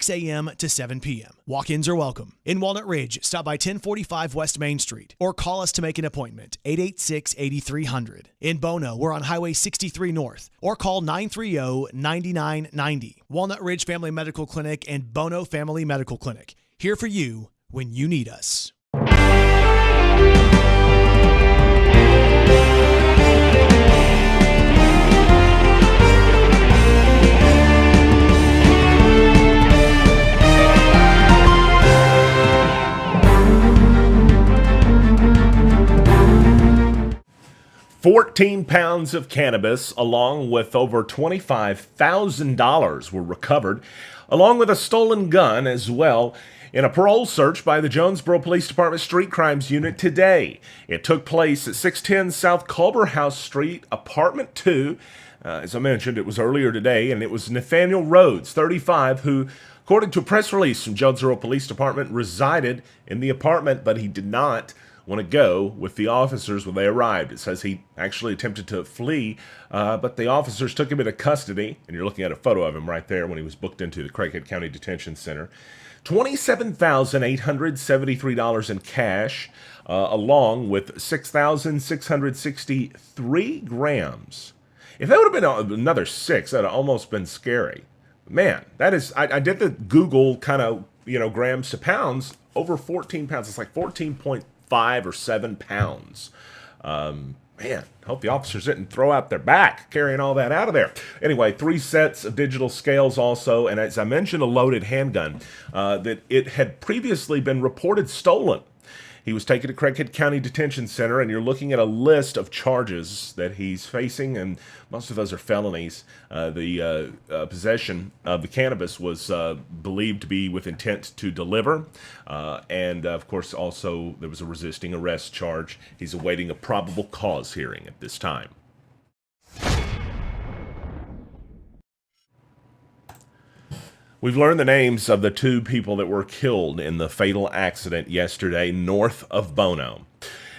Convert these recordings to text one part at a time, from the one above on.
6 a.m. to 7 p.m. Walk-ins are welcome. In Walnut Ridge, stop by 1045 West Main Street or call us to make an appointment, 886-8300. In Bono, we're on Highway 63 North or call 930-9990. Walnut Ridge Family Medical Clinic and Bono Family Medical Clinic. Here for you when you need us. 14 pounds of cannabis, along with over $25,000 were recovered, along with a stolen gun as well, in a parole search by the Jonesboro Police Department Street Crimes Unit today. It took place at 610 South Culver House Street, Apartment 2. As I mentioned, it was earlier today, and it was Nathaniel Rhodes, 35, who, according to a press release from Jonesboro Police Department, resided in the apartment, but he did not want to go with the officers when they arrived. It says he actually attempted to flee, but the officers took him into custody, and you're looking at a photo of him right there when he was booked into the Craighead County Detention Center. $27,873 in cash, along with 6,663 grams. If that would have been another 6, that would have almost been scary. Man, that is, I did the Google kind of, grams to pounds, over 14 pounds. It's like 14.5 or 7 pounds. Man, hope the officers didn't throw out their back carrying all that out of there. Anyway, 3 sets of digital scales also, and as I mentioned, a loaded handgun that it had previously been reported stolen. He was taken to Craighead County Detention Center, and you're looking at a list of charges that he's facing, and most of those are felonies. The possession of the cannabis was believed to be with intent to deliver, and of course also there was a resisting arrest charge. He's awaiting a probable cause hearing at this time. We've learned the names of the 2 people that were killed in the fatal accident yesterday north of Bono.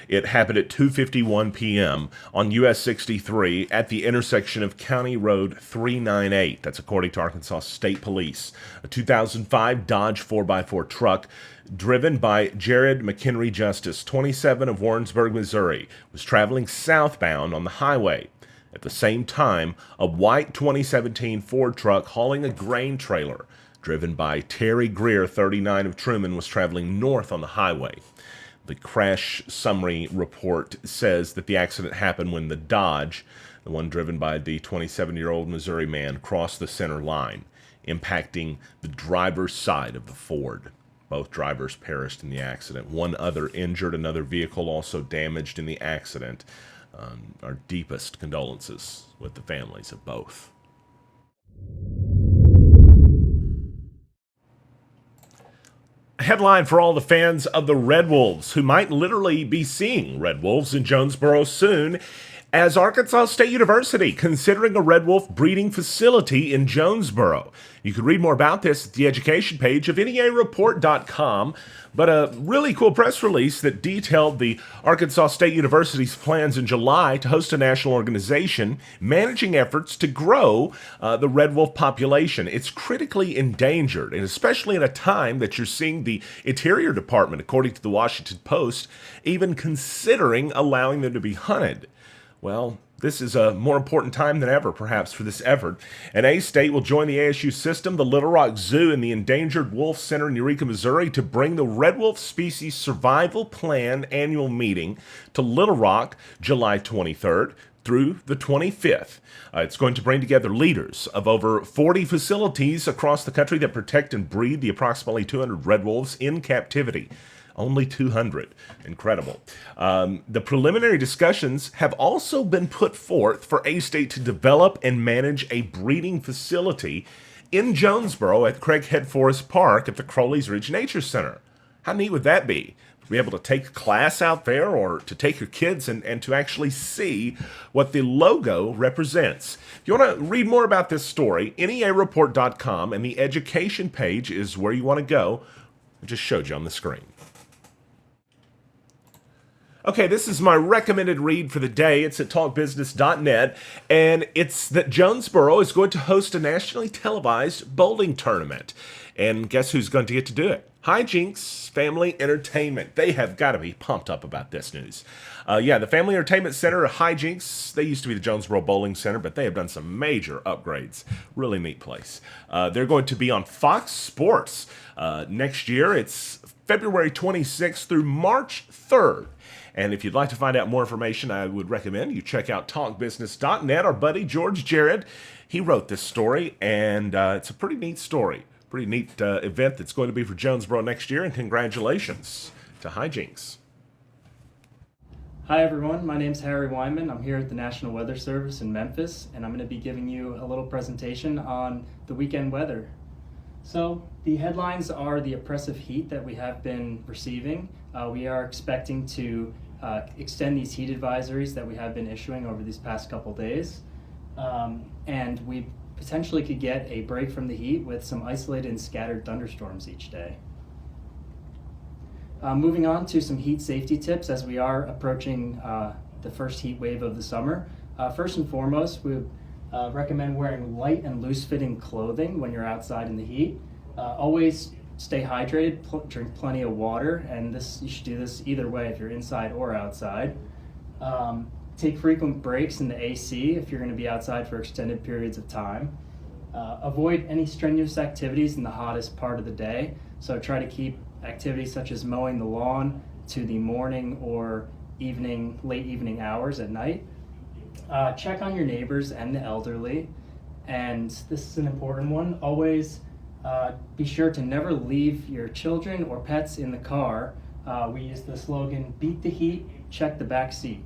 It happened at 2:51 p.m. on US 63 at the intersection of County Road 398. That's according to Arkansas State Police. A 2005 Dodge 4x4 truck driven by Jared McHenry Justice, 27 of Warrensburg, Missouri, was traveling southbound on the highway. At the same time, a white 2017 Ford truck hauling a grain trailer, driven by Terry Greer, 39 of Truman, was traveling north on the highway. The crash summary report says that the accident happened when the Dodge, the one driven by the 27-year-old Missouri man, crossed the center line, impacting the driver's side of the Ford. Both drivers perished in the accident. 1 other injured, another vehicle also damaged in the accident. Our deepest condolences with the families of both. A headline for all the fans of the Red Wolves, who might literally be seeing Red Wolves in Jonesboro soon, as Arkansas State University considering a Red Wolf breeding facility in Jonesboro. You can read more about this at the education page of NEAreport.com, but a really cool press release that detailed the Arkansas State University's plans in July to host a national organization managing efforts to grow the red wolf population. It's critically endangered, and especially in a time that you're seeing the Interior Department, according to the Washington Post, even considering allowing them to be hunted. Well, this is a more important time than ever, perhaps, for this effort. And A-State will join the ASU system, the Little Rock Zoo, and the Endangered Wolf Center in Eureka, Missouri, to bring the Red Wolf Species Survival Plan annual meeting to Little Rock July 23rd through the 25th. It's going to bring together leaders of over 40 facilities across the country that protect and breed the approximately 200 red wolves in captivity. Only 200. Incredible. The preliminary discussions have also been put forth for A-State to develop and manage a breeding facility in Jonesboro at Craighead Forest Park at the Crowley's Ridge Nature Center. How neat would that be? To be able to take a class out there, or to take your kids and to actually see what the logo represents. If you want to read more about this story, NEAreport.com, and the education page is where you want to go. I just showed you on the screen. Okay, this is my recommended read for the day. It's at talkbusiness.net, and it's that Jonesboro is going to host a nationally televised bowling tournament. And guess who's going to get to do it? Hijinks Family Entertainment. They have got to be pumped up about this news. The Family Entertainment Center of Hijinks, they used to be the Jonesboro Bowling Center, but they have done some major upgrades. Really neat place. They're going to be on Fox Sports next year. It's February 26th through March 3rd. And if you'd like to find out more information, I would recommend you check out talkbusiness.net. Our buddy George Jared, he wrote this story, and it's a pretty neat story. Pretty neat event that's going to be for Jonesboro next year, and congratulations to Hijinks. Hi everyone, my name's Harry Wyman. I'm here at the National Weather Service in Memphis, and I'm going to be giving you a little presentation on the weekend weather. So the headlines are the oppressive heat that we have been receiving. We are expecting to extend these heat advisories that we have been issuing over these past couple days. And we potentially could get a break from the heat with some isolated and scattered thunderstorms each day. Moving on to some heat safety tips as we are approaching the first heat wave of the summer. First and foremost, we recommend wearing light and loose-fitting clothing when you're outside in the heat. Always stay hydrated, drink plenty of water, and you should do this either way if you're inside or outside. Take frequent breaks in the AC if you're going to be outside for extended periods of time. Avoid any strenuous activities in the hottest part of the day, so try to keep activities such as mowing the lawn to the morning or late evening hours at night. Check on your neighbors and the elderly, and this is an important one. Always be sure to never leave your children or pets in the car. We use the slogan, beat the heat, check the back seat.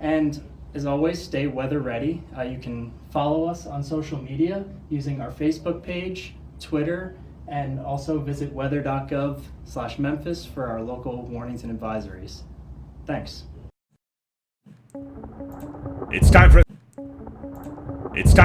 And as always, stay weather ready. You can follow us on social media using our Facebook page, Twitter, and also visit weather.gov/Memphis for our local warnings and advisories. Thanks. It's time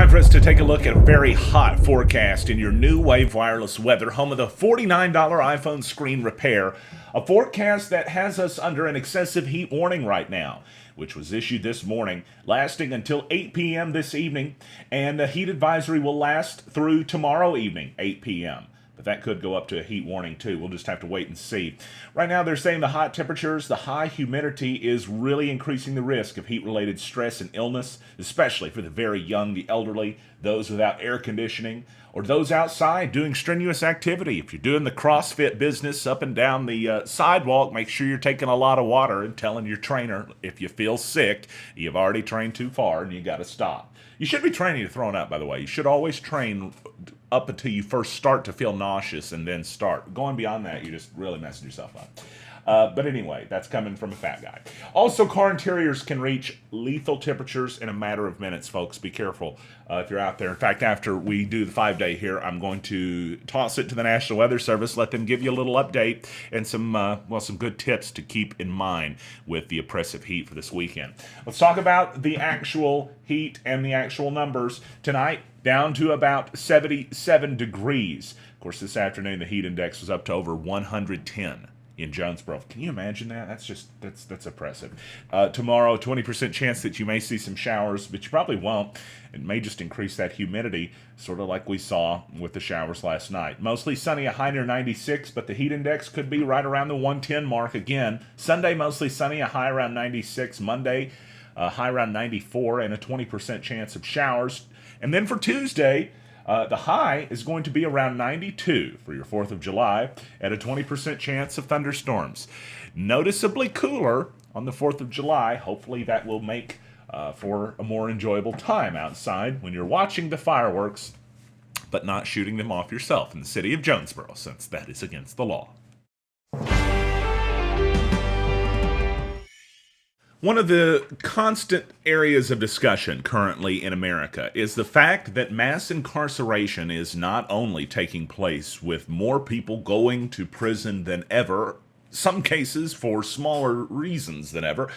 for us to take a look at a very hot forecast in your new Wave Wireless Weather, home of the $49 iPhone screen repair, a forecast that has us under an excessive heat warning right now, which was issued this morning, lasting until 8 p.m. this evening, and the heat advisory will last through tomorrow evening, 8 p.m. But that could go up to a heat warning too. We'll just have to wait and see. Right now they're saying the hot temperatures, the high humidity is really increasing the risk of heat-related stress and illness, especially for the very young, the elderly, those without air conditioning, or those outside doing strenuous activity. If you're doing the CrossFit business up and down the sidewalk, make sure you're taking a lot of water and telling your trainer if you feel sick, you've already trained too far and you got to stop. You should be training to throwing up, by the way. You should always train up until you first start to feel nauseous and then start. Going beyond that, you're just really messing yourself up. But anyway, that's coming from a fat guy. Also, car interiors can reach lethal temperatures in a matter of minutes, folks. Be careful if you're out there. In fact, after we do the 5-day here, I'm going to toss it to the National Weather Service, let them give you a little update and some good tips to keep in mind with the oppressive heat for this weekend. Let's talk about the actual heat and the actual numbers tonight. Down to about 77 degrees. Of course, this afternoon, the heat index was up to over 110 in Jonesboro. Can you imagine that? That's oppressive. Tomorrow, 20% chance that you may see some showers, but you probably won't. It may just increase that humidity, sort of like we saw with the showers last night. Mostly sunny, a high near 96, but the heat index could be right around the 110 mark again. Sunday, mostly sunny, a high around 96. Monday, a high around 94, and a 20% chance of showers. And then for Tuesday, the high is going to be around 92 for your 4th of July at a 20% chance of thunderstorms. Noticeably cooler on the 4th of July. Hopefully that will make for a more enjoyable time outside when you're watching the fireworks, but not shooting them off yourself in the city of Jonesboro, since that is against the law. One of the constant areas of discussion currently in America is the fact that mass incarceration is not only taking place with more people going to prison than ever, some cases for smaller reasons than ever,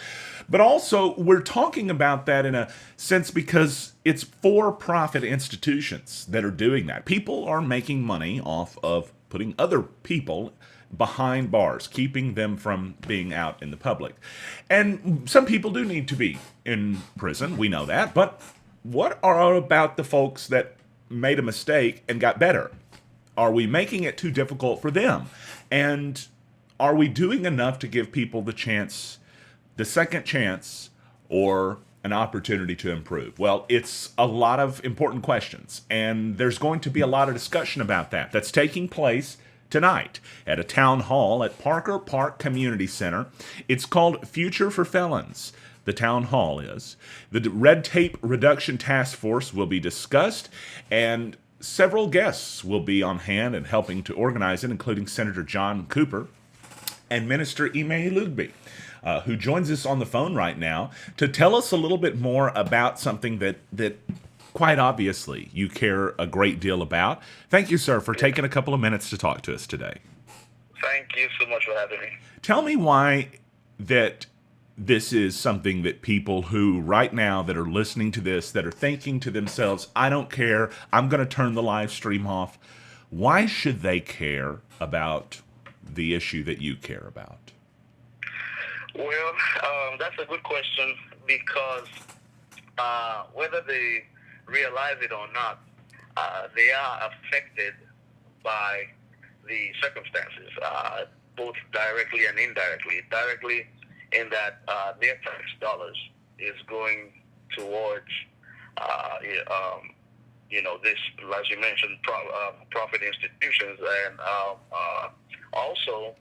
but also we're talking about that in a sense because it's for-profit institutions that are doing that. People are making money off of putting other people behind bars, keeping them from being out in the public. And some people do need to be in prison, we know that, but what are about the folks that made a mistake and got better? Are we making it too difficult for them? And are we doing enough to give people the chance, the second chance, or an opportunity to improve? Well, it's a lot of important questions, and there's going to be a lot of discussion about that. That's taking place tonight at a town hall at Parker Park Community Center. It's called Future for Felons. The town hall is. The Red Tape Reduction Task Force will be discussed, and several guests will be on hand and helping to organize it, including Senator John Cooper and Minister Ime Lugby, who joins us on the phone right now to tell us a little bit more about something that quite obviously you care a great deal about. Thank you, sir, for taking a couple of minutes to talk to us today. Thank you so much for having me. Tell me why that this is something that people who right now that are listening to this, that are thinking to themselves, I don't care, I'm going to turn the live stream off. Why should they care about the issue that you care about? Well, that's a good question because whether they realize it or not, they are affected by the circumstances, both directly and indirectly. Directly in that their tax dollars is going towards, this, as you mentioned, profit institutions. And also,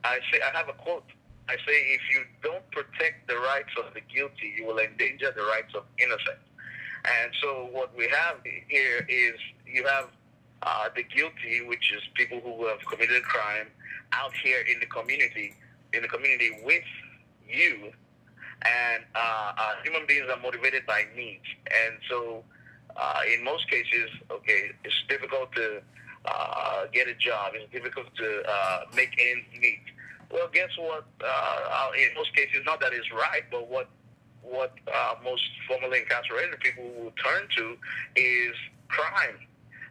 I have a quote. I say, if you don't protect the rights of the guilty, you will endanger the rights of innocent. And so what we have here is you have the guilty, which is people who have committed crime, out here in the community with you. And human beings are motivated by needs. And so in most cases, okay, it's difficult to get a job. It's difficult to make ends meet. Well, guess what? In most cases, not that it's right, but what most formerly incarcerated people will turn to is crime.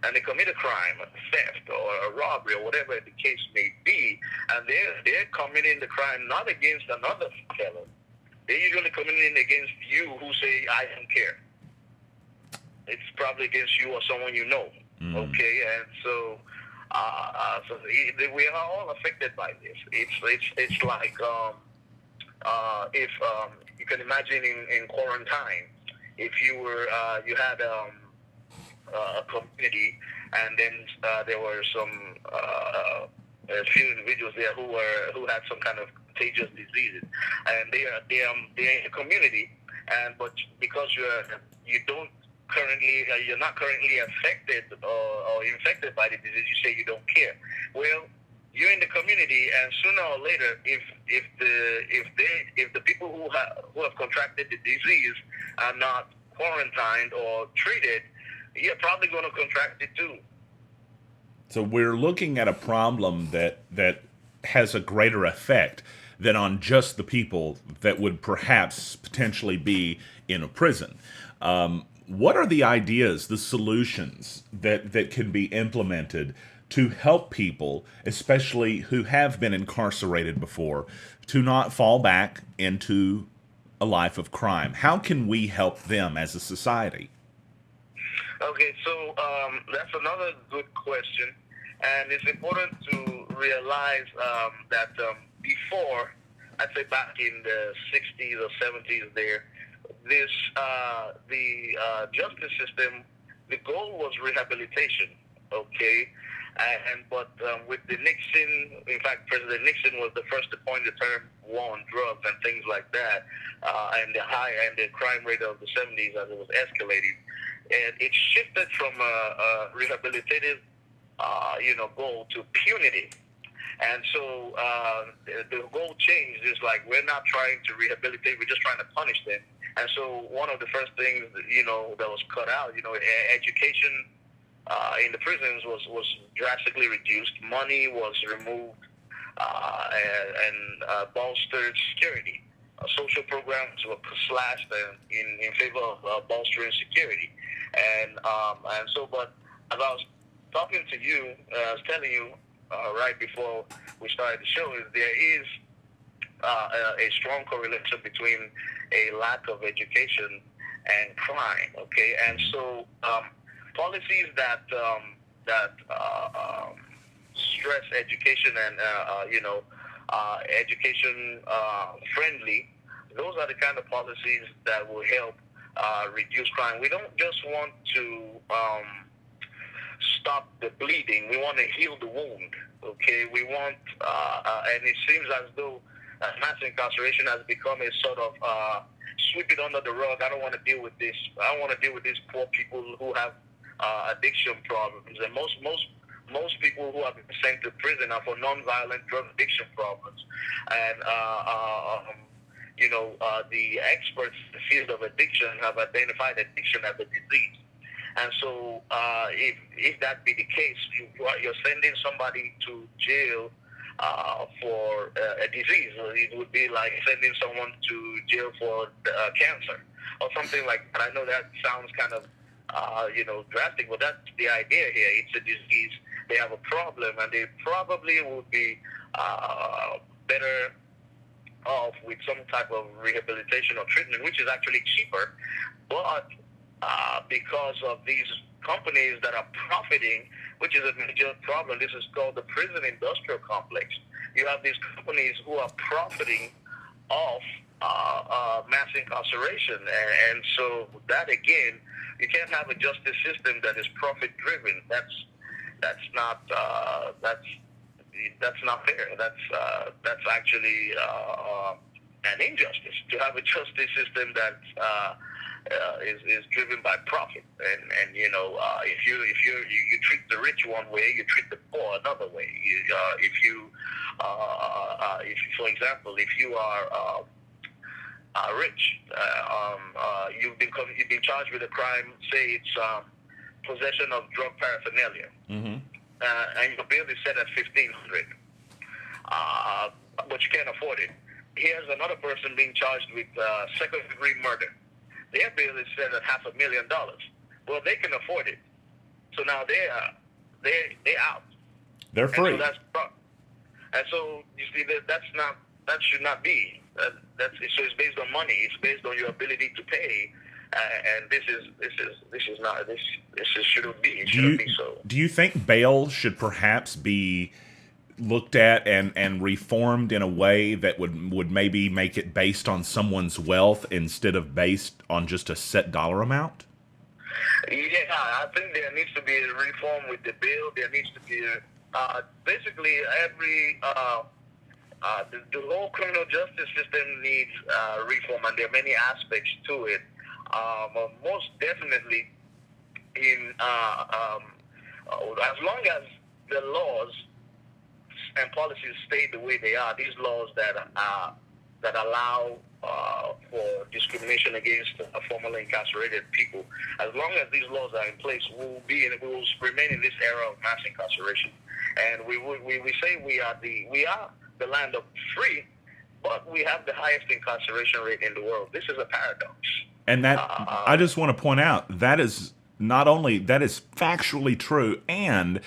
And they commit a crime, a theft or a robbery or whatever the case may be, and they're committing the crime not against another felon. They're usually committing against you who say, I don't care. It's probably against you or someone you know. Okay, and so we are all affected by this. It's like if you can imagine in quarantine, if you had a community, and then there were some a few individuals there who had some kind of contagious diseases, and they're in the community, but because you're not currently affected or infected by the disease, you say you don't care. Well, you're in the community, and sooner or later, if the people who have contracted the disease are not quarantined or treated, you're probably going to contract it too. So we're looking at a problem that has a greater effect than on just the people that would perhaps potentially be in a prison. What are the ideas, the solutions that can be implemented to help people, especially who have been incarcerated before, to not fall back into a life of crime? How can we help them as a society? Okay, so that's another good question, and it's important to realize that before, I'd say back in the 60s or 70s there, the justice system, the goal was rehabilitation, okay? But with the Nixon, in fact, President Nixon was the first to coin the term war on drugs and things like that, and the crime rate of the 70s as it was escalating. And it shifted from a rehabilitative, goal to punitive. And so the goal changed. It's like we're not trying to rehabilitate; we're just trying to punish them. And so one of the first things, that was cut out, education in the prisons was drastically reduced. Money was removed and bolstered security. Social programs were slashed in favor of bolstering security. But as I was talking to you, I was telling you right before we started the show, is there is a strong correlation between a lack of education and crime. Okay, and so policies that stress education and education friendly, those are the kind of policies that will help reduce crime. We don't just want to stop the bleeding. We want to heal the wound. Okay, we want, and it seems as though mass incarceration has become a sort of sweep it under the rug. I don't want to deal with this. I don't want to deal with these poor people who have addiction problems, and most people who have been sent to prison are for non-violent drug addiction problems. And the experts in the field of addiction have identified addiction as a disease. And so, if that be the case, you're sending somebody to jail for a disease. It would be like sending someone to jail for cancer or something like that. I know that sounds kind of drastic, but that's the idea here. It's a disease. They have a problem, and they probably would be better off with some type of rehabilitation or treatment, which is actually cheaper. But because of these companies that are profiting, which is a major problem, this is called the prison industrial complex. You have these companies who are profiting off mass incarceration, and so that again, you can't have a justice system that is profit driven. That's not fair. That's actually an injustice to have a justice system that is driven by profit. And if you treat the rich one way, you treat the poor another way. If for example, if you are rich, you've been charged with a crime. Say it's possession of drug paraphernalia, and your bill is set at $1,500, but you can't afford it. Here's another person being charged with second-degree murder. Their bill is set at $500,000. Well, they can afford it, so now they're out. They're free. And so you see that should not be. So it's based on money. It's based on your ability to pay, and this shouldn't be. It shouldn't be so. Do you think bail should perhaps be looked at and reformed in a way that would maybe make it based on someone's wealth instead of based on just a set dollar amount? Yeah, I think there needs to be a reform with the bill. There needs to be basically every. The whole criminal justice system needs reform, and there are many aspects to it. Most definitely, as long as the laws and policies stay the way they are, these laws that allow for discrimination against formerly incarcerated people, as long as these laws are in place, we will remain in this era of mass incarceration. And we say we are the land of free, but we have the highest incarceration rate in the world. This is a paradox. And that I just want to point out, that is factually true. And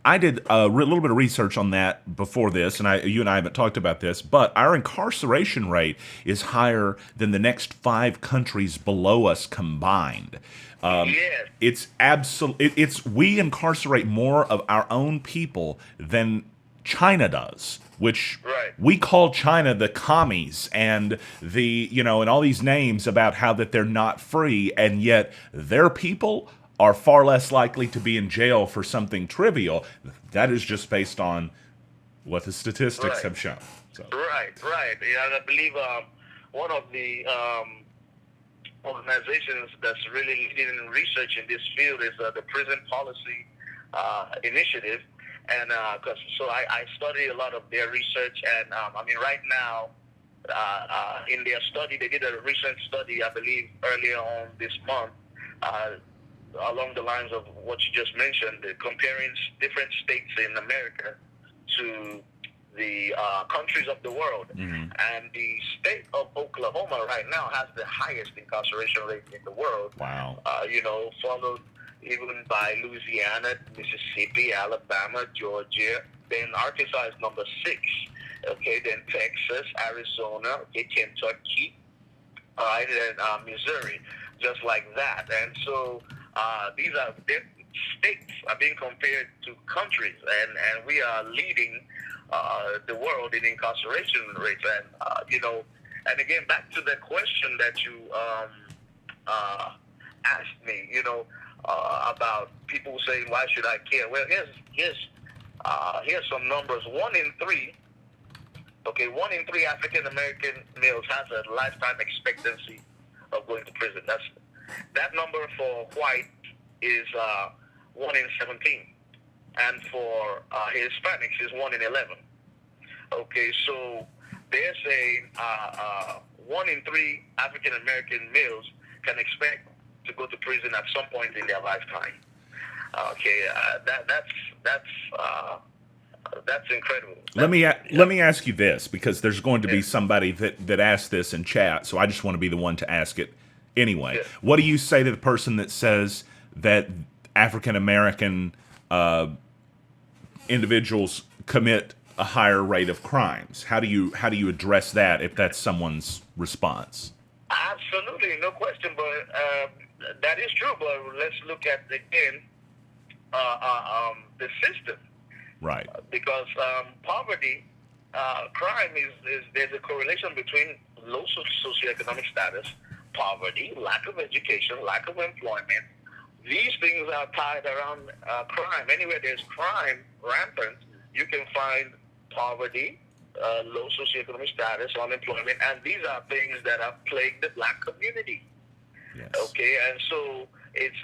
I did a little bit of research on that before this, and you and I haven't talked about this, but our incarceration rate is higher than the next 5 countries below us combined. Yes. It's we incarcerate more of our own people than China does, which we call China the commies and and all these names about how that they're not free, and yet their people are far less likely to be in jail for something trivial. That is just based on what the statistics have shown. So. Right. Yeah, and I believe one of the organizations that's really leading in research in this field is the Prison Policy Initiative. And so I study a lot of their research, and right now, in their study, they did a recent study, I believe, earlier on this month, along the lines of what you just mentioned, comparing different states in America to the countries of the world. Mm-hmm. And the state of Oklahoma right now has the highest incarceration rate in the world. Wow. even by Louisiana, Mississippi, Alabama, Georgia. Then Arkansas is number 6. Okay, then Texas, Arizona, okay, Kentucky, all right, and Missouri, just like that. And so these are states are being compared to countries, and we are leading the world in incarceration rates. And and again, back to the question that you asked me, about people saying, why should I care? Well, here's some numbers. 1 in 3. Okay, 1 in 3 African American males has a lifetime expectancy of going to prison. That number for white is 1 in 17, and for Hispanics is 1 in 11. Okay, so there's a 1 in 3 African American males can expect to go to prison at some point in their lifetime. Okay, that's incredible. Let me ask you this, because there's going to be somebody that asked this in chat, so I just want to be the one to ask it anyway. Yeah. What do you say to the person that says that African American individuals commit a higher rate of crimes? How do you address that if that's someone's response? Absolutely, no question. But that is true. But let's look at again the system. Right. Because poverty, crime is there's a correlation between low socioeconomic status, poverty, lack of education, lack of employment. These things are tied around crime. Anywhere there's crime rampant, you can find poverty, low socioeconomic status, unemployment, and these are things that have plagued the black community. Yes. Okay, and so it's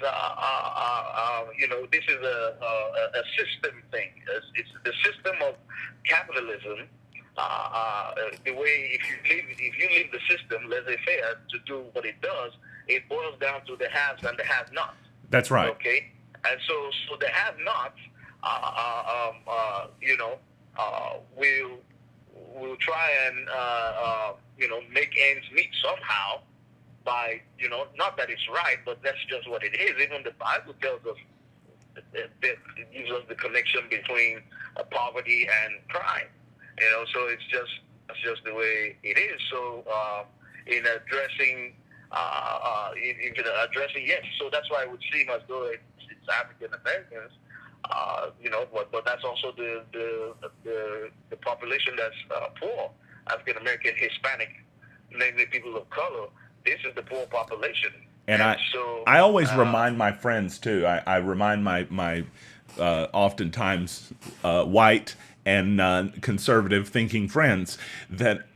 this is a system thing. It's the system of capitalism. The way if you leave the system laissez-faire to do what it does, it boils down to the haves and the have-nots. That's right. Okay, and so the have-nots, will try and make ends meet somehow by not that it's right, but that's just what it is. Even the Bible tells us it gives us the connection between poverty and crime. So it's just the way it is. So in addressing yes, so that's why it would seem as though it's African Americans, but that's also the population that's poor, African American, Hispanic, namely people of color. This is the poor population. And I always remind my friends too. I remind my oftentimes white and conservative thinking friends that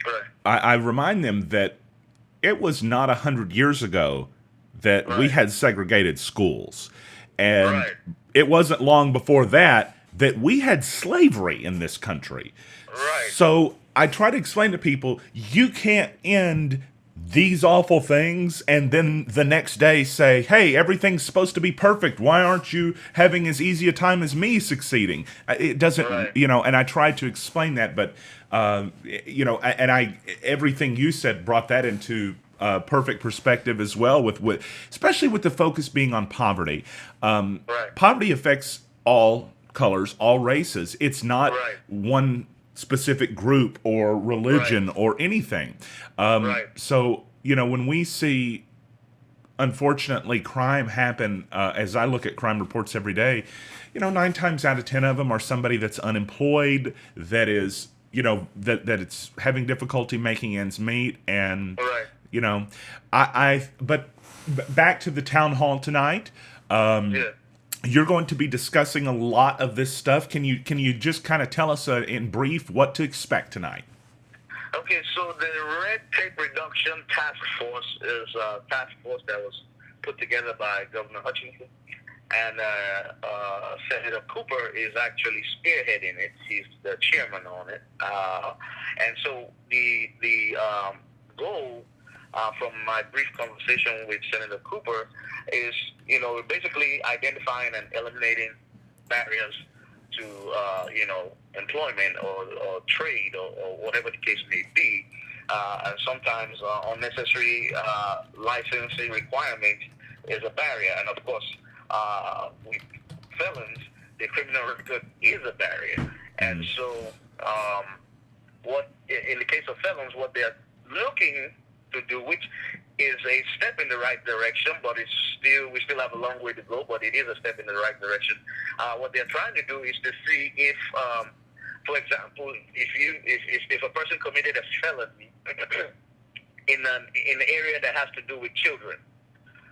I remind them that it was not 100 years ago that we had segregated schools, and it wasn't long before that we had slavery in this country. Right. So I try to explain to people, you can't end these awful things and then the next day say, hey, everything's supposed to be perfect. Why aren't you having as easy a time as me succeeding? It doesn't, and I tried to explain that, but, and everything you said brought that into perfect perspective as well, especially with the focus being on poverty. Poverty affects all colors, all races. It's not one specific group or religion or anything. So, when we see, unfortunately, crime happen, as I look at crime reports every day, 9 times out of 10 of them are somebody that's unemployed, that is, that it's having difficulty making ends meet. And, but back to the town hall tonight. You're going to be discussing a lot of this stuff. Can you just kind of tell us in brief what to expect tonight? Okay, so the Red Tape Reduction Task Force is a task force that was put together by Governor Hutchinson, and Senator Cooper is actually spearheading it. He's the chairman on it, and so the goal from my brief conversation with Senator Cooper is, basically identifying and eliminating barriers to, employment or trade or whatever the case may be. And sometimes unnecessary licensing requirement is a barrier. And of course, with felons, the criminal record is a barrier. And so, what in the case of felons, what they're looking to do, which is a step in the right direction, but we still have a long way to go, but it is a step in the right direction. What they're trying to do is to see if, for example, if a person committed a felony in an area that has to do with children,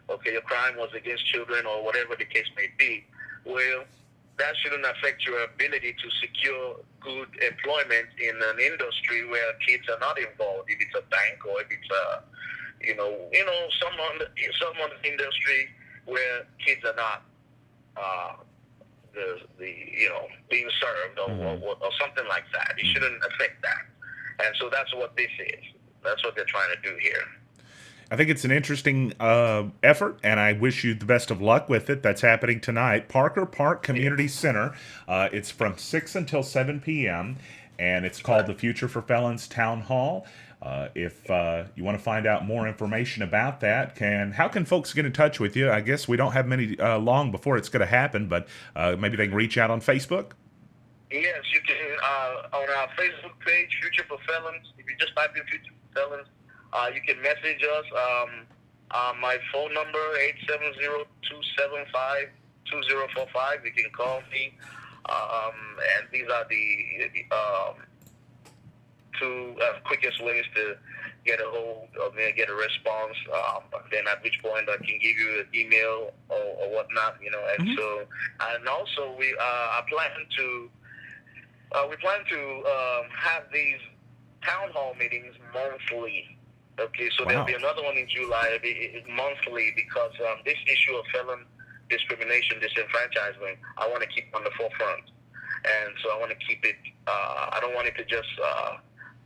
okay, your crime was against children or whatever the case may be, well, that shouldn't affect your ability to secure good employment in an industry where kids are not involved. If it's a bank or if it's a, some industry where kids are not being served or something like that. It shouldn't affect that. And so that's what this is. That's what they're trying to do here. I think it's an interesting effort, and I wish you the best of luck with it. That's happening tonight. Parker Park Community Center. It's from 6 until 7 p.m., and it's called the Future for Felons Town Hall. If you want to find out more information about that, how can folks get in touch with you? I guess we don't have many long before it's going to happen, but maybe they can reach out on Facebook? Yes, you can. On our Facebook page, Future for Felons, if you just type in Future for Felons, you can message us. My phone number, 870-275-2045. You can call me. And these are the two quickest ways to get a hold of me and get a response. Then at which point I can give you an email or whatnot, And so, and also we plan to have these town hall meetings monthly. Okay, so There'll be another one in July. It'll be monthly because this issue of felon discrimination, disenfranchisement, I want to keep on the forefront, and so I want to keep it. I don't want it to just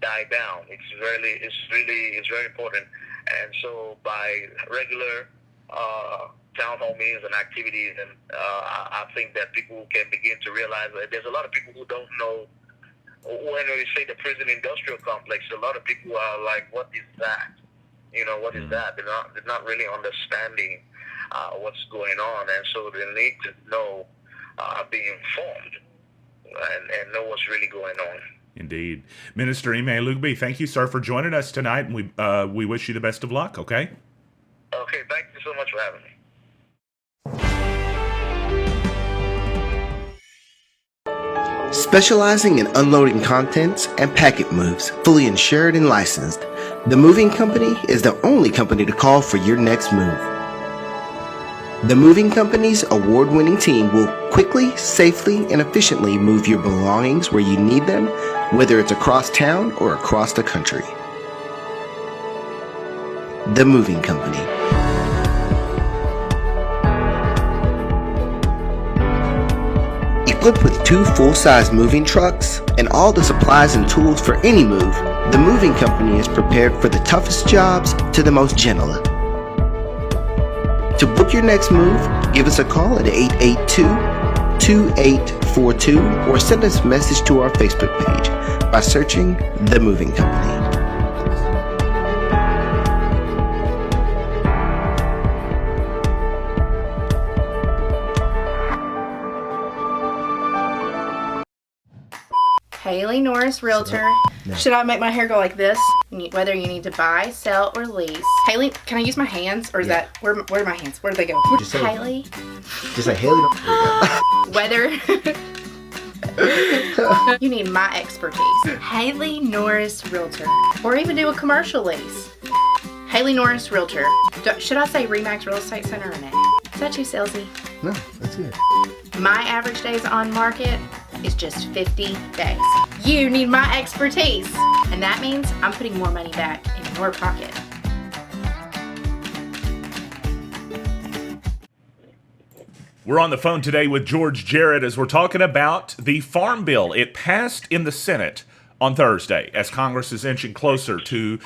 die down. It's very important, and so by regular town hall meetings and activities, and I think that people can begin to realize that there's a lot of people who don't know. When we say the prison industrial complex, a lot of people are like, "What is that? What is that?" They're not really understanding what's going on, and so they need to know, be informed, and know what's really going on. Indeed, Minister Ime Lugbe, thank you, sir, for joining us tonight, and we wish you the best of luck. Okay. Okay. Thank you so much for having me. Specializing in unloading contents and packet moves, fully insured and licensed, The Moving Company is the only company to call for your next move. The Moving Company's award-winning team will quickly, safely, and efficiently move your belongings where you need them, whether it's across town or across the country. The Moving Company. Equipped with 2 full-size moving trucks and all the supplies and tools for any move, the Moving Company is prepared for the toughest jobs to the most gentle. To book your next move, give us a call at 882-2842 or send us a message to our Facebook page by searching The Moving Company. Haley Norris, Realtor. No. Should I make my hair go like this? Whether you need to buy, sell, or lease. Haley, can I use my hands? Or is that, where are my hands? Where do they go? Just say Haley. Just like Haley. Whether you need my expertise. Haley Norris, Realtor. Or even do a commercial lease. Haley Norris, Realtor. Should I say Remax Real Estate Center or not? Is that too salesy? No, that's good. My average days on market is just 50 days. You need my expertise. And that means I'm putting more money back in your pocket. We're on the phone today with George Jared as we're talking about the Farm Bill. It passed in the Senate on Thursday as Congress is inching closer to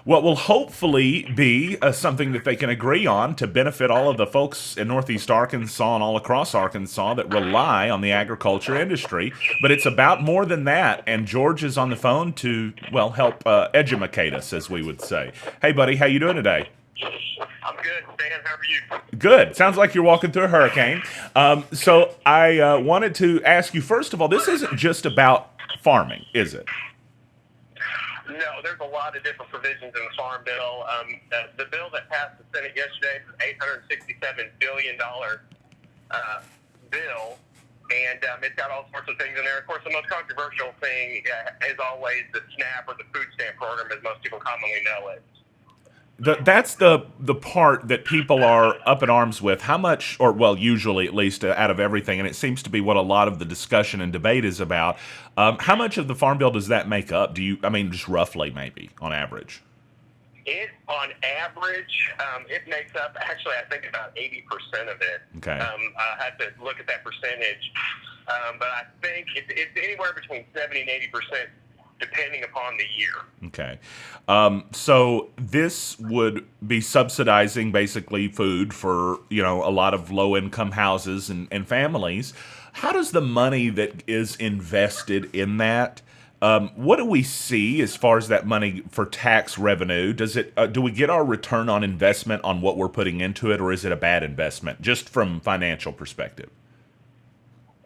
what will hopefully be something that they can agree on to benefit all of the folks in Northeast Arkansas and all across Arkansas that rely on the agriculture industry. But it's about more than that, and George is on the phone to, help educate us, as we would say. Hey, buddy, how you doing today? I'm good, Dan. How are you? Good. Sounds like you're walking through a hurricane. So I wanted to ask you, first of all, this isn't just about farming, is it? No, there's a lot of different provisions in the Farm Bill. The bill that passed the Senate yesterday is an $867 billion bill, and it's got all sorts of things in there. Of course, the most controversial thing is always the SNAP or the food stamp program, as most people commonly know it. That's the part that people are up in arms with. How much, or well, usually at least out of everything, and it seems to be what a lot of the discussion and debate is about. How much of the Farm Bill does that make up? Just roughly, maybe on average? On average, it makes up, actually, I think about 80% of it. Okay. I had to look at that percentage, but I think it's anywhere between 70 and 80%. Depending upon the year. Okay. So this would be subsidizing basically food for, a lot of low-income houses and families. How does the money that is invested in that, what do we see as far as that money for tax revenue? Do we get our return on investment on what we're putting into it, or is it a bad investment, just from financial perspective?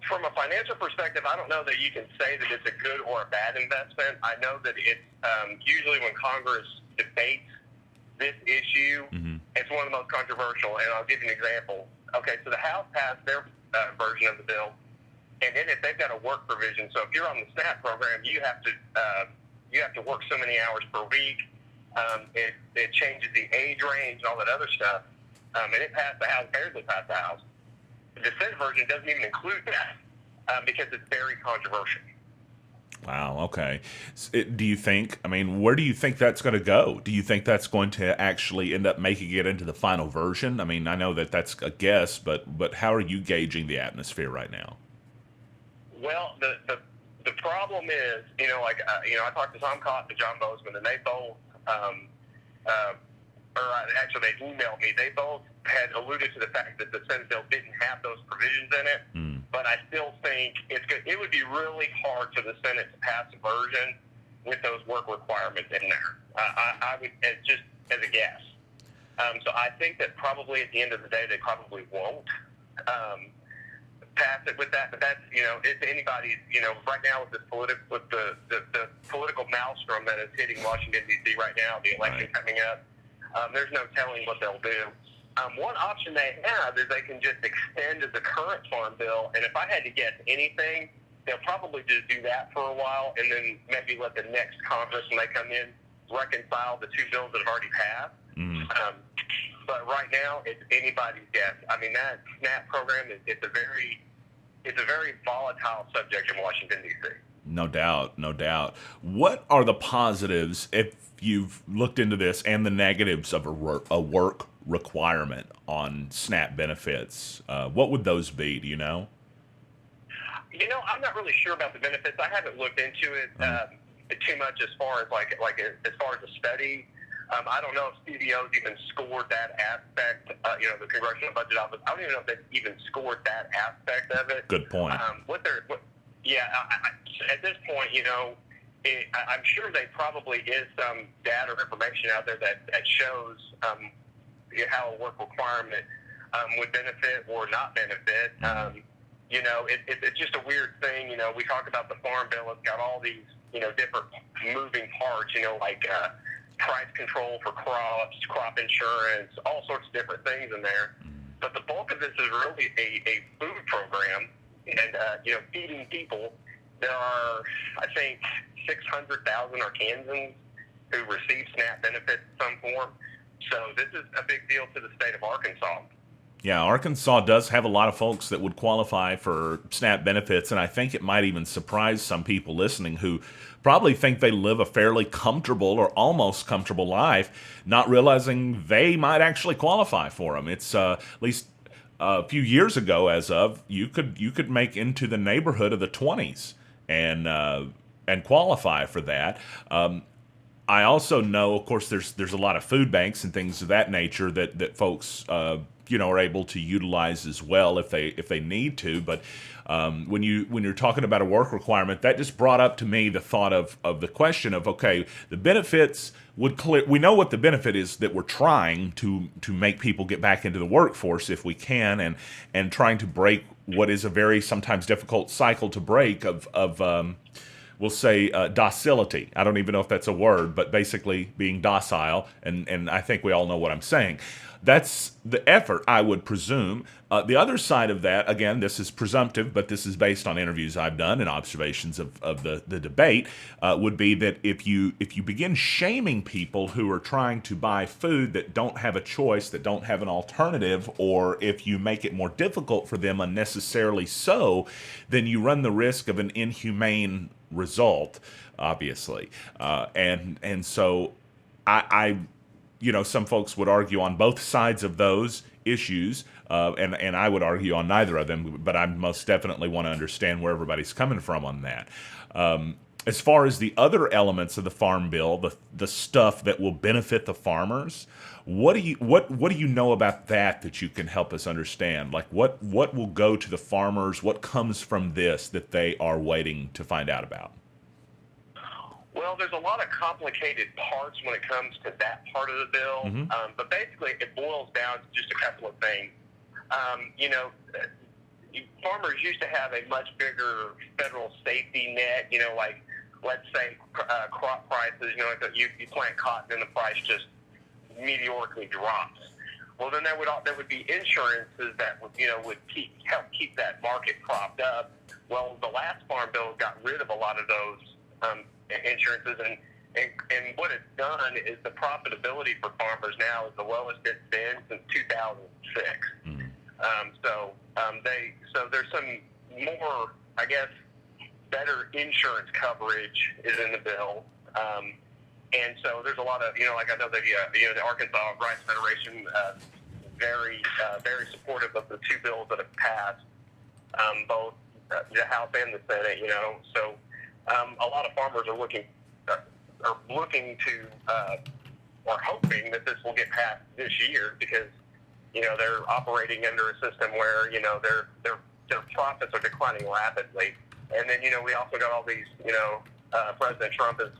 From a financial perspective, I don't know that you can say that it's a good or a bad investment. I know that it's usually when Congress debates this issue, it's one of the most controversial, and I'll give you an example. Okay, so the House passed their version of the bill, and in it they've got a work provision. So if you're on the SNAP program, you have to work so many hours per week. It changes the age range and all that other stuff, and it passed the House, barely passed the House. The Senate version doesn't even include that because it's very controversial. Wow, okay. Do you think, where do you think that's going to go? Do you think that's going to actually end up making it into the final version? I know that that's a guess, but how are you gauging the atmosphere right now? Well, the problem is, I talked to Tom Cotton and John Bozeman, and they both, actually they emailed me, they both had alluded to the fact that the Senate bill didn't have those provisions in it, but I still think it would be really hard for the Senate to pass a version with those work requirements in there. I would, just as a guess. So I think that probably at the end of the day, they probably won't pass it with that. But that's, it's anybody's, right now with the political maelstrom that is hitting Washington, D.C. right now, the election coming up, there's no telling what they'll do. One option they have is they can just extend the current Farm Bill, and if I had to guess anything, they'll probably just do that for a while, and then maybe let the next Congress, when they come in, reconcile the two bills that have already passed. But right now, it's anybody's guess. That SNAP program it's a very volatile subject in Washington, D.C. No doubt. What are the positives, if you've looked into this, and the negatives of a work requirement on SNAP benefits? What would those be? Do you know? I'm not really sure about the benefits. I haven't looked into it too much as far as as far as a study. I don't know if CBO's even scored that aspect. The Congressional Budget Office. I don't even know if they've even scored that aspect of it. Good point. At this point, I'm sure there probably is some data or information out there that shows how a work requirement would benefit or not benefit. It's just a weird thing. We talk about the Farm Bill. It's got all these, different moving parts, like price control for crops, crop insurance, all sorts of different things in there. But the bulk of this is really a food program and, feeding people. There are, I think, 600,000 Arkansans who receive SNAP benefits in some form. So this is a big deal to the state of Arkansas. Yeah, Arkansas does have a lot of folks that would qualify for SNAP benefits, and I think it might even surprise some people listening who probably think they live a fairly comfortable or almost comfortable life, not realizing they might actually qualify for them. It's at least a few years ago, as of, you could make into the neighborhood of the 20s and qualify for that. I also know, of course, there's a lot of food banks and things of that nature that folks are able to utilize as well if they need to. But when you're talking about a work requirement, that just brought up to me the thought of the question of, okay, the benefits would clear. We know what the benefit is, that we're trying to make people get back into the workforce if we can, and trying to break what is a very sometimes difficult cycle to break of we'll say docility. I don't even know if that's a word, but basically being docile, and I think we all know what I'm saying. That's the effort, I would presume. The other side of that, again, this is presumptive, but this is based on interviews I've done and observations of the debate, would be that if you begin shaming people who are trying to buy food that don't have a choice, that don't have an alternative, or if you make it more difficult for them unnecessarily so, then you run the risk of an inhumane result, obviously. And so I some folks would argue on both sides of those issues, and I would argue on neither of them, but I most definitely want to understand where everybody's coming from on that. As far as the other elements of the Farm Bill, the stuff that will benefit the farmers, what do you know about that you can help us understand? Like what will go to the farmers? What comes from this that they are waiting to find out about? Well, there's a lot of complicated parts when it comes to that part of the bill, but basically it boils down to just a couple of things. Farmers used to have a much bigger federal safety net, like let's say crop prices, you plant cotton and the price just meteorically drops. Well, then there would be insurances that would help keep that market propped up. Well, the last Farm Bill got rid of a lot of those insurances, and what it's done is the profitability for farmers now is the lowest it's been since 2006. So there's some more, I guess, better insurance coverage is in the bill, and so there's a lot of like I know that the Arkansas Rights Federation very supportive of the two bills that have passed, both the House and the Senate. So. A lot of farmers are looking to or hoping that this will get passed this year because they're operating under a system where their profits are declining rapidly, and then we also got all these President Trump is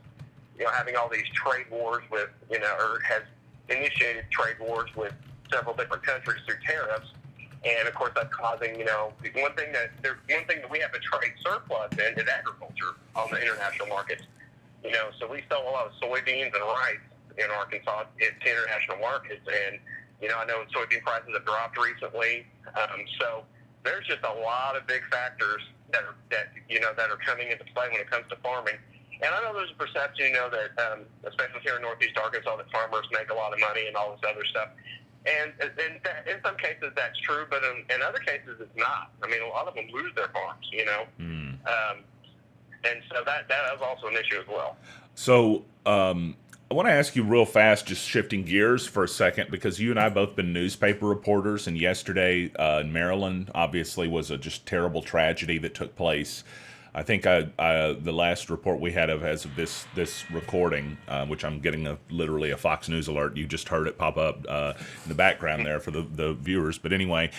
having all these trade wars with or has initiated trade wars with several different countries through tariffs. And of course, that's causing, one thing that we have a trade surplus in is agriculture on the international markets. So we sell a lot of soybeans and rice in Arkansas to international markets, and I know soybean prices have dropped recently. So there's just a lot of big factors that are coming into play when it comes to farming. And I know there's a perception, that especially here in Northeast Arkansas, that farmers make a lot of money and all this other stuff. And in some cases that's true, but in other cases it's not. I mean, a lot of them lose their farms, and so that is also an issue as well. So I want to ask you real fast, just shifting gears for a second, because you and I both been newspaper reporters, and yesterday in Maryland obviously was a just terrible tragedy that took place. I think the last report we had as of this recording, which I'm getting literally a Fox News alert. You just heard it pop up in the background there for the viewers. But anyway,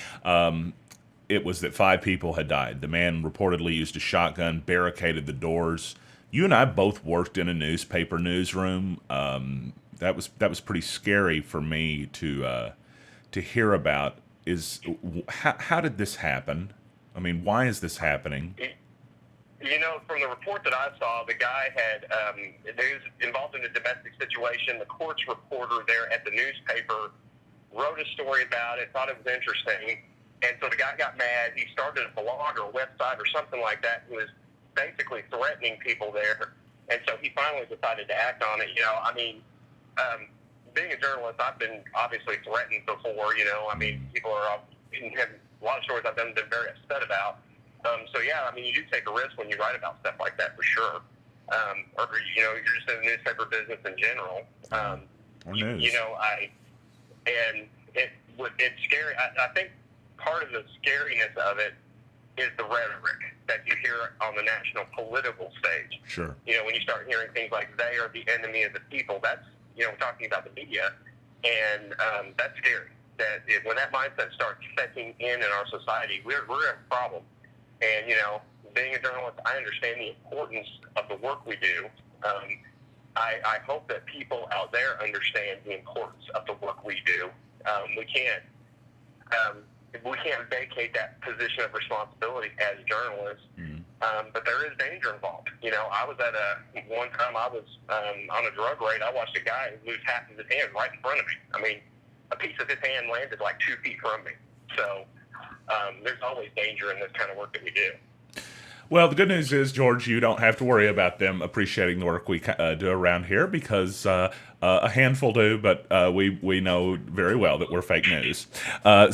it was that 5 people had died. The man reportedly used a shotgun, barricaded the doors. You and I both worked in a newspaper newsroom. That was pretty scary for me to hear about. How did this happen? I mean, why is this happening? From the report that I saw, the guy he was involved in a domestic situation. The courts reporter there at the newspaper wrote a story about it, thought it was interesting, and so the guy got mad. He started a blog or a website or something like that. He was basically threatening people there, and so he finally decided to act on it. Being a journalist, I've been obviously threatened before. People are have a lot of stories I've been very upset about. You do take a risk when you write about stuff like that for sure. Or you're just in the newspaper business in general. It's scary. I think part of the scariness of it is the rhetoric that you hear on the national political stage. Sure. When you start hearing things like "they are the enemy of the people," that's we're talking about the media, and that's scary. that when that mindset starts setting in our society, we're in a problem. And, you know, being a journalist, I understand the importance of the work we do. I hope that people out there understand the importance of the work we do. We can't vacate that position of responsibility as journalists, but there is danger involved. You know, I was at one time I was on a drug raid. I watched a guy lose half of his hand right in front of me. I mean, a piece of his hand landed like 2 feet from me. So there's always danger in this kind of work that we do. Well, the good news is, George, you don't have to worry about them appreciating the work we do around here, because a handful do, but we know very well that we're fake news.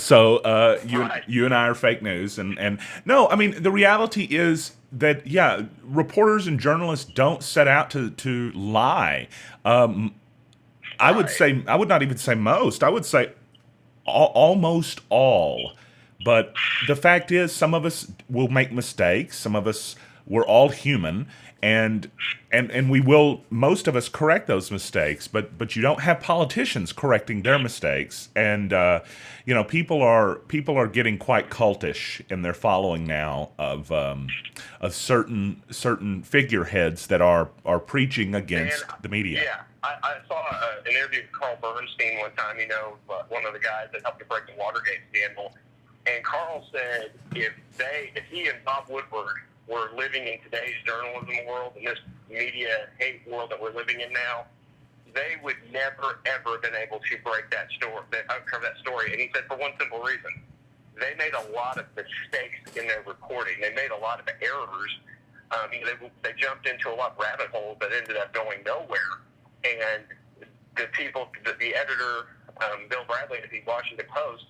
So you and I are fake news, and no, I mean, the reality is that, yeah, reporters and journalists don't set out to lie. I would say, I would not even say most. I would say almost all. But the fact is, some of us will make mistakes. Some of us, we're all human, and we will, most of us, correct those mistakes. But you don't have politicians correcting their mistakes, and you know, people are getting quite cultish in their following now of certain figureheads that are preaching against the media. Yeah. I saw an interview with Carl Bernstein one time, you know, one of the guys that helped to break the Watergate scandal. And Carl said if he and Bob Woodward were living in today's journalism world, in this media hate world that we're living in now, they would never, ever been able to break that story, uncover that story. And he said for one simple reason. They made a lot of mistakes in their reporting. They made a lot of errors. They jumped into a lot of rabbit holes that ended up going nowhere. And the editor, Bill Bradley of the Washington Post,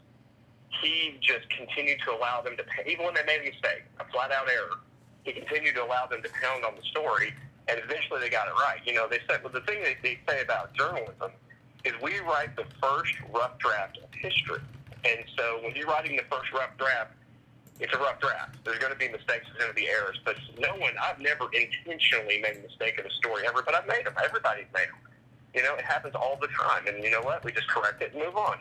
he just continued to allow them to, even when they made a mistake, a flat-out error, he continued to allow them to pound on the story, and eventually they got it right. You know, they said, well, the thing they say about journalism is we write the first rough draft of history. And so when you're writing the first rough draft, it's a rough draft. There's going to be mistakes, there's going to be errors, but I've never intentionally made a mistake in a story ever, but I've made them. Everybody's made them. You know, it happens all the time, and you know what? We just correct it and move on.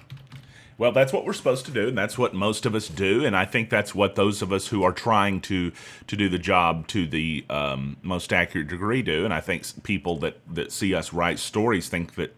Well, that's what we're supposed to do, and that's what most of us do, and I think that's what those of us who are trying to do the job to the most accurate degree do, and I think people that see us write stories think that,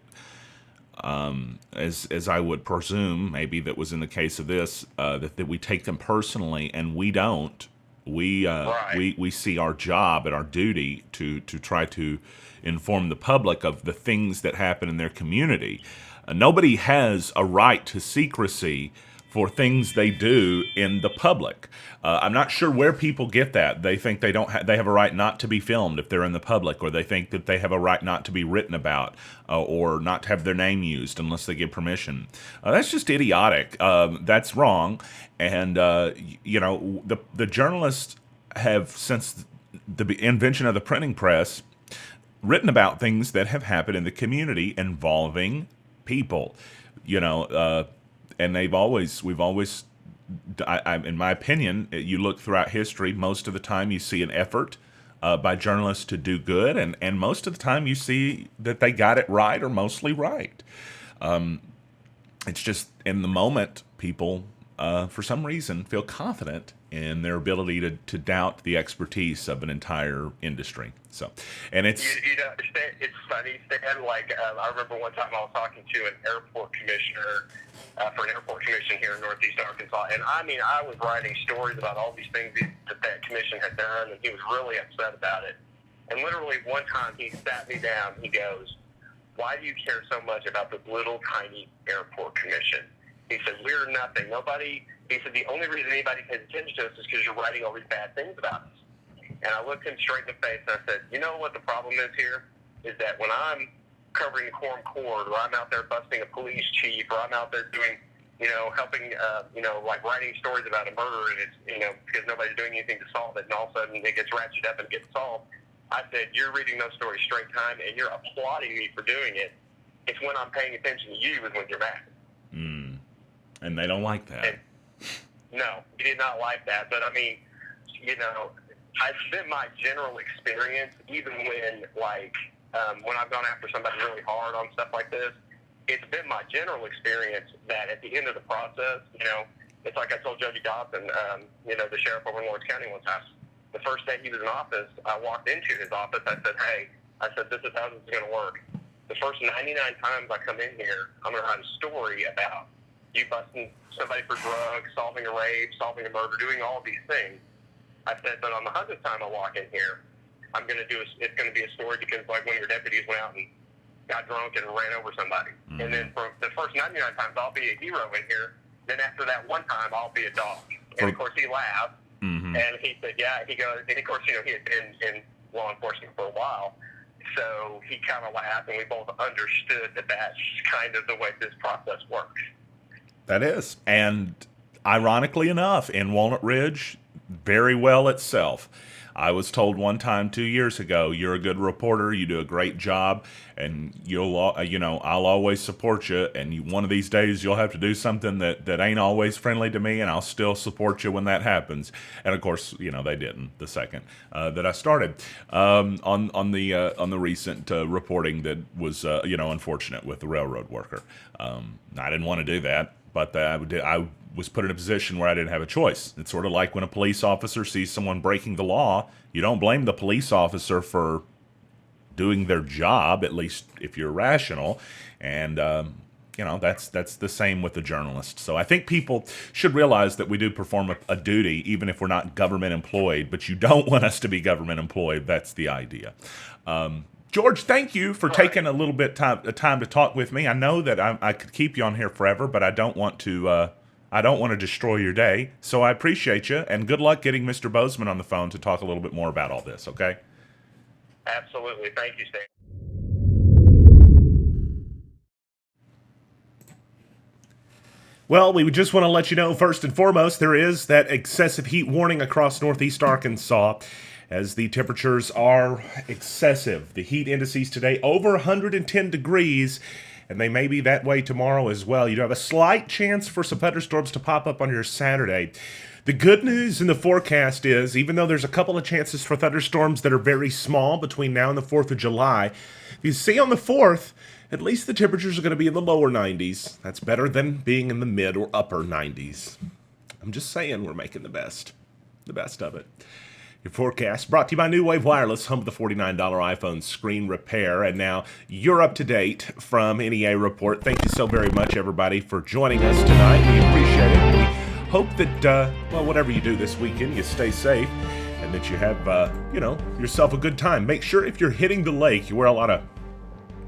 as I would presume, maybe that was in the case of this, that we take them personally, and we don't. We see our job and our duty to try to inform the public of the things that happen in their community. Nobody has a right to secrecy for things they do in the public. I'm not sure where people get that. They think they have a right not to be filmed if they're in the public, or they think that they have a right not to be written about, or not to have their name used unless they give permission. That's just idiotic. That's wrong. And you know, the journalists have, since the invention of the printing press, written about things that have happened in the community involving people, you know, and we've always, in my opinion, you look throughout history, most of the time you see an effort by journalists to do good, and most of the time you see that they got it right, or mostly right. It's just, in the moment, people, for some reason, feel confident in their ability to doubt the expertise of an entire industry. So, and it's funny, Stan. Like I remember one time I was talking to an airport commissioner for an airport commission here in Northeast Arkansas, and I mean, I was writing stories about all these things that commission had done, and he was really upset about it. And literally one time he sat me down. He goes, "Why do you care so much about this little tiny airport commission?" He said, "We're nothing. Nobody." He said, "The only reason anybody pays attention to us is because you're writing all these bad things about us." And I looked him straight in the face and I said, "You know what the problem is here? Is that when I'm covering the quorum court, or I'm out there busting a police chief, or I'm out there doing, you know, helping, you know, like writing stories about a murder, and it's, you know, because nobody's doing anything to solve it, and all of a sudden it gets ratcheted up and gets solved." I said, "You're reading those stories straight time, and you're applauding me for doing it. It's when I'm paying attention to you is when you're mad." And they don't like that. And, no, he did not like that. But I mean, you know, I've spent my general experience, even when, like, when I've gone after somebody really hard on stuff like this, it's been my general experience that at the end of the process, it's like I told Judge Dawson, the sheriff over in Lawrence County one time. The first day he was in office, I walked into his office. I said, hey, this is how this is going to work. The first 99 times I come in here, I'm going to write a story about you busting somebody for drugs, solving a rape, solving a murder, doing all these things. I said, but on the 100th time I walk in here, it's going to be a story because like one of your deputies went out and got drunk and ran over somebody. Mm-hmm. And then for the first 99 times, I'll be a hero in here. Then after that one time, I'll be a dog. And of course, he laughed. Mm-hmm. And he said, yeah. He goes, and of course, he had been in law enforcement for a while. So he kind of laughed, and we both understood that that's kind of the way this process works. That is. And ironically enough, in Walnut Ridge, very well itself. I was told one time 2 years ago, you're a good reporter, you do a great job, and I'll always support you, and one of these days you'll have to do something that ain't always friendly to me, and I'll still support you when that happens. And of course, they didn't the second that I started on the recent reporting that was unfortunate with the railroad worker. I didn't want to do that, but I was put in a position where I didn't have a choice. It's sort of like when a police officer sees someone breaking the law, you don't blame the police officer for doing their job, at least if you're rational. And, that's the same with the journalist. So I think people should realize that we do perform a duty, even if we're not government employed, but you don't want us to be government employed. That's the idea. George, thank you for taking a little bit time to talk with me. I know that I could keep you on here forever, but I don't want to destroy your day. So I appreciate you, and good luck getting Mr. Bozeman on the phone to talk a little bit more about all this, okay? Absolutely. Thank you, Stan. Well, we just want to let you know, first and foremost, there is that excessive heat warning across northeast Arkansas, as the temperatures are excessive. The heat indices today over 110 degrees, and they may be that way tomorrow as well. You do have a slight chance for some thunderstorms to pop up on your Saturday. The good news in the forecast is, even though there's a couple of chances for thunderstorms that are very small between now and the 4th of July, if you see on the 4th, at least the temperatures are going to be in the lower 90s. That's better than being in the mid or upper 90s. I'm just saying, we're making the best of it. Your forecast brought to you by New Wave Wireless, home of the $49 iPhone screen repair. And now you're up to date from NEA Report. Thank you so very much, everybody, for joining us tonight. We appreciate it. We hope that, whatever you do this weekend, you stay safe and that you have, yourself a good time. Make sure if you're hitting the lake, you wear a lot of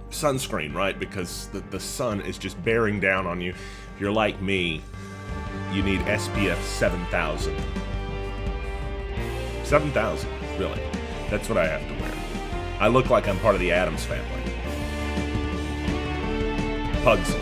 sunscreen, right? Because the sun is just bearing down on you. If you're like me, you need SPF 7,000. 7,000, really. That's what I have to wear. I look like I'm part of the Addams family. Pugs.